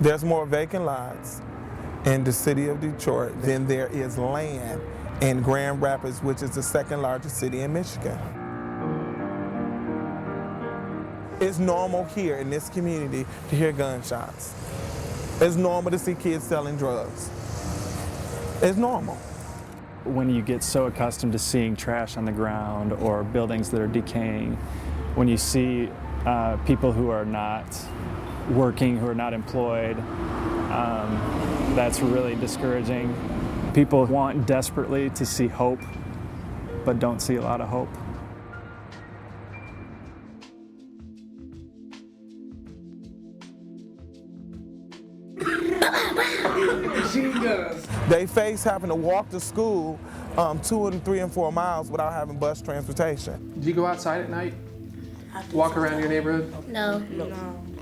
There's more vacant lots in the city of Detroit than there is land in Grand Rapids, which is the second largest city in Michigan. It's normal here in this community to hear gunshots. It's normal to see kids selling drugs. It's normal. When you get so accustomed to seeing trash on the ground or buildings that are decaying, when you see people who are not working, who are not employed, that's really discouraging. People want desperately to see hope, but don't see a lot of hope. They face having to walk to school 2 and 3 and 4 miles without having bus transportation. Do you go outside at night? Walk around your neighborhood? No.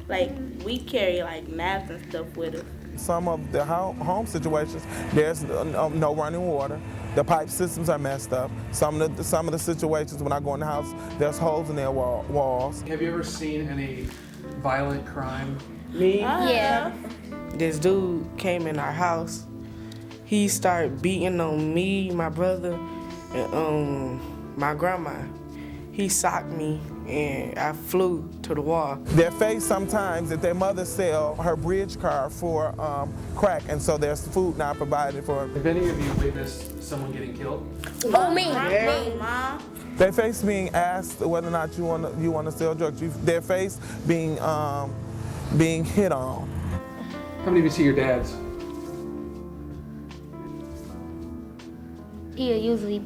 Like, we carry like maps and stuff with us. Some of the home situations, there's no running water. The pipe systems are messed up. Some of the situations when I go in the house, there's holes in their walls. Have you ever seen any violent crime? Me? Yeah. This dude came in our house. He started beating on me, my brother, and my grandma. He socked me and I flew to the wall. They're faced sometimes that their mother sell her bridge card for crack, and so there's food not provided for them. Have any of you witnessed someone getting killed? Oh, me. Mom. They face being asked whether or not you want to sell drugs. They're faced being hit on. How many of you see your dads? He'll usually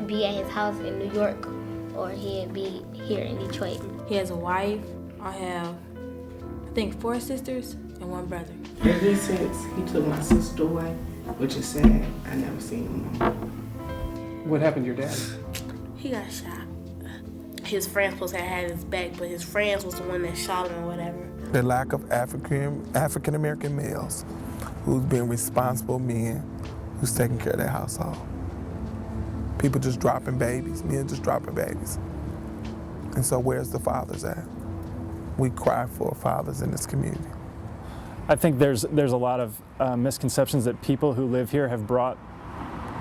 be at his house in New York, or he'll be here in Detroit. He has a wife. I have, I think, 4 sisters and 1 brother. Ever since he took my sister away, which is sad, I never seen him no more. What happened to your dad? He got shot. His friends supposed to have had his back, but his friends was the one that shot him or whatever. The lack of African American males who's been responsible men who's taking care of their household. People just dropping babies, men just dropping babies. And so where's the fathers at? We cry for fathers in this community. I think there's a lot of misconceptions that people who live here have brought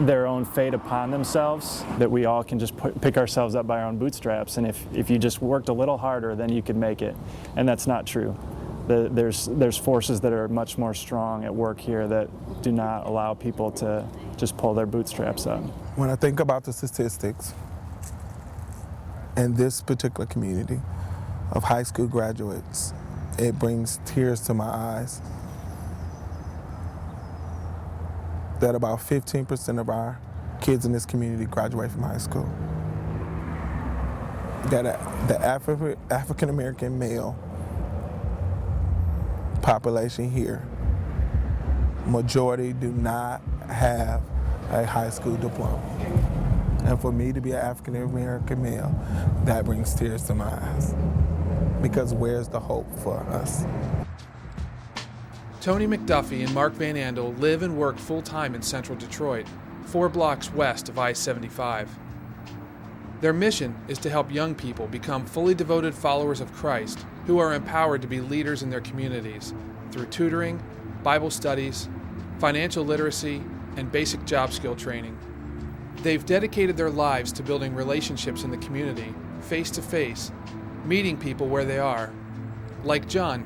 their own fate upon themselves, that we all can just pick ourselves up by our own bootstraps, and if you just worked a little harder, then you could make it. And that's not true. There's forces that are much more strong at work here that do not allow people to just pull their bootstraps up. When I think about the statistics in this particular community of high school graduates, it brings tears to my eyes that about 15% of our kids in this community graduate from high school. That the African American male population here, majority do not have a high school diploma. And for me to be an African American male, that brings tears to my eyes. Because where's the hope for us? Tony McDuffie and Mark Van Andel live and work full-time in Central Detroit, 4 blocks west of I-75. Their mission is to help young people become fully devoted followers of Christ who are empowered to be leaders in their communities through tutoring, Bible studies, financial literacy, and basic job skill training. They've dedicated their lives to building relationships in the community, face-to-face, meeting people where they are. Like John.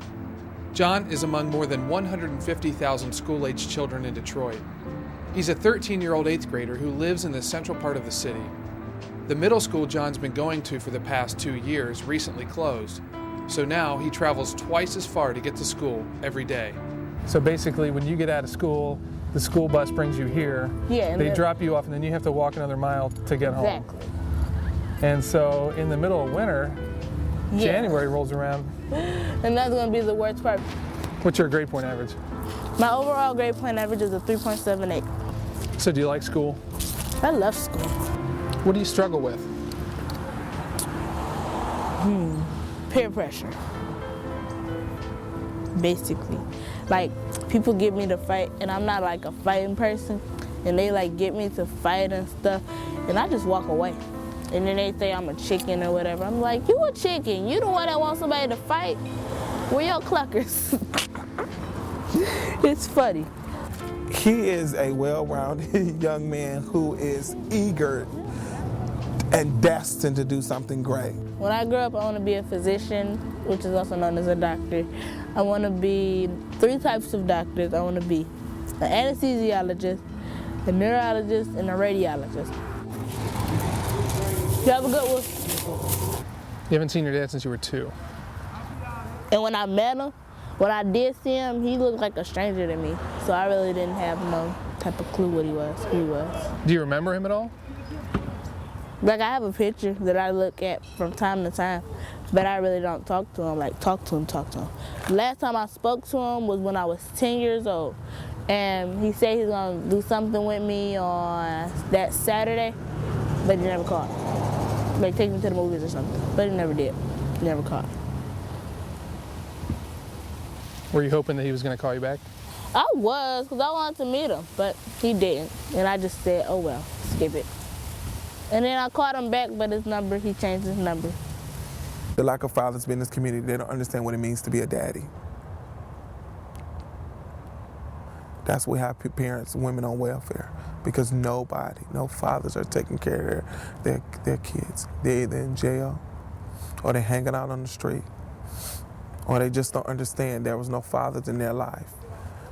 John is among more than 150,000 school-aged children in Detroit. He's a 13-year-old 8th grader who lives in the central part of the city. The middle school John's been going to for the past 2 years recently closed, so now he travels twice as far to get to school every day. So basically, when you get out of school, the school bus brings you here. Yeah, they drop you off, and then you have to walk another mile to get home. Exactly. And so in the middle of winter, January rolls around. And that's going to be the worst part. What's your grade point average? My overall grade point average is a 3.78. So do you like school? I love school. What do you struggle with? Peer pressure. Basically. Like, people get me to fight, and I'm not like a fighting person, and they like get me to fight and stuff, and I just walk away. And then they say I'm a chicken or whatever. I'm like, you a chicken. You the one that wants somebody to fight. Where your cluckers? It's funny. He is a well-rounded young man who is eager and destined to do something great. When I grow up, I want to be a physician, which is also known as a doctor. I want to be 3 types of doctors. I want to be an anesthesiologist, a neurologist, and a radiologist. You have a good one. You haven't seen your dad since you were 2. And when I met him, when I did see him, he looked like a stranger to me. So I really didn't have no type of clue what he was, who he was. Do you remember him at all? Like, I have a picture that I look at from time to time, but I really don't talk to him, like talk to him. Last time I spoke to him was when I was 10 years old. And he said he's gonna do something with me on that Saturday, but he never called. Like, take me to the movies or something, but he never did. He never called. Were you hoping that he was going to call you back? I was, because I wanted to meet him, but he didn't. And I just said, oh well, skip it. And then I called him back, but he changed his number. The lack of fathers in this community, they don't understand what it means to be a daddy. That's why we have parents, women on welfare, because no fathers are taking care of their kids. They're either in jail, or they're hanging out on the street, or they just don't understand there was no fathers in their life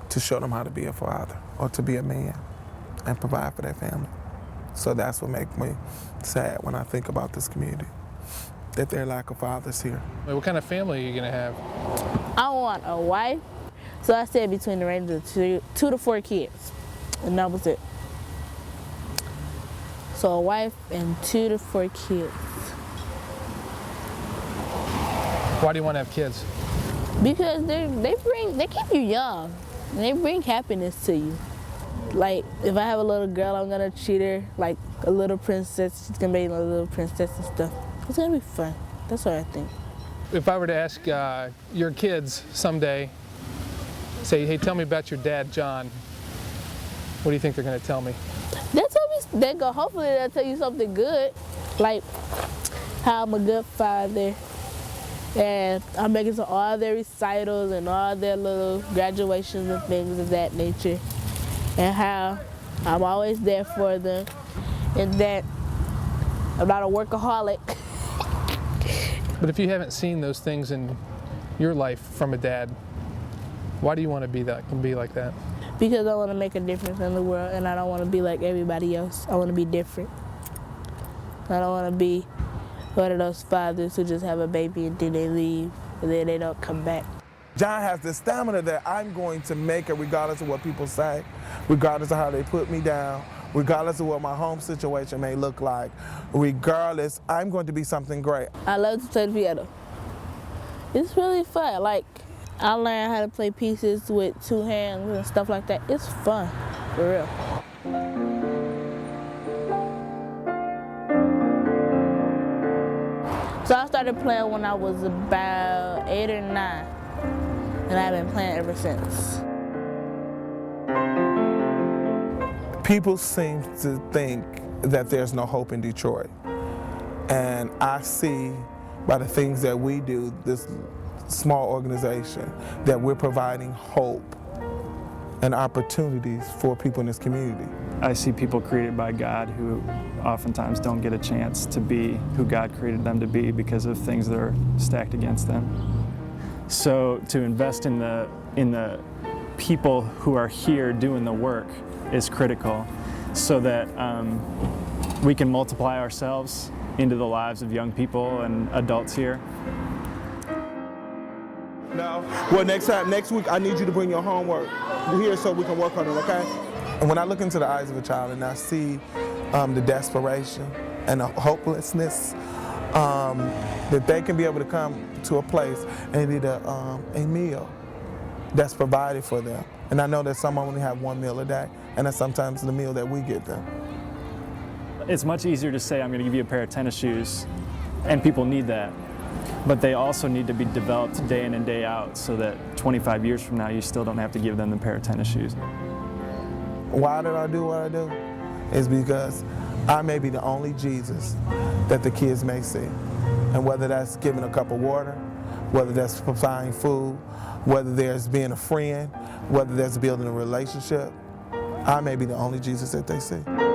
to show them how to be a father or to be a man and provide for their family. So that's what makes me sad when I think about this community, that there are lack of fathers here. What kind of family are you going to have? I want a wife, so I said between the range of 2 to 4 kids, and that was it. So a wife and 2 to 4 kids. Why do you want to have kids? Because they keep you young, and they bring happiness to you. Like, if I have a little girl, I'm gonna treat her like a little princess. She's gonna be a little princess and stuff. It's gonna be fun. That's what I think. If I were to ask your kids someday, say, hey, tell me about your dad, John, what do you think they're gonna tell me? Hopefully they'll tell you something good, like how I'm a good father, and I'm making to all their recitals and all their little graduations and things of that nature, and how I'm always there for them, and that I'm not a workaholic. But if you haven't seen those things in your life from a dad, why do you want to be like that? Because I want to make a difference in the world, and I don't want to be like everybody else. I want to be different. I don't want to be one of those fathers who just have a baby and then they leave, and then they don't come back. John has the stamina that I'm going to make it regardless of what people say, regardless of how they put me down, regardless of what my home situation may look like. Regardless, I'm going to be something great. I love to play the piano. It's really fun. Like, I learned how to play pieces with 2 hands and stuff like that. It's fun, for real. So I started playing when I was about 8 or 9, and I've been playing ever since. People seem to think that there's no hope in Detroit. And I see by the things that we do, this small organization, that we're providing hope and opportunities for people in this community. I see people created by God who oftentimes don't get a chance to be who God created them to be because of things that are stacked against them. So to invest in the people who are here doing the work is critical, so that we can multiply ourselves into the lives of young people and adults here. No. Well, next week, I need you to bring your homework here so we can work on it, okay? And when I look into the eyes of a child and I see the desperation and the hopelessness, that they can be able to come to a place and eat a meal that's provided for them. And I know that some only have 1 meal a day, and that's sometimes the meal that we give them. It's much easier to say, I'm going to give you a pair of tennis shoes, and people need that. But they also need to be developed day in and day out so that 25 years from now, you still don't have to give them the pair of tennis shoes. Why did I do what I do? It's because I may be the only Jesus that the kids may see. And whether that's giving a cup of water, whether that's supplying food, whether there's being a friend, whether there's building a relationship. I may be the only Jesus that they see.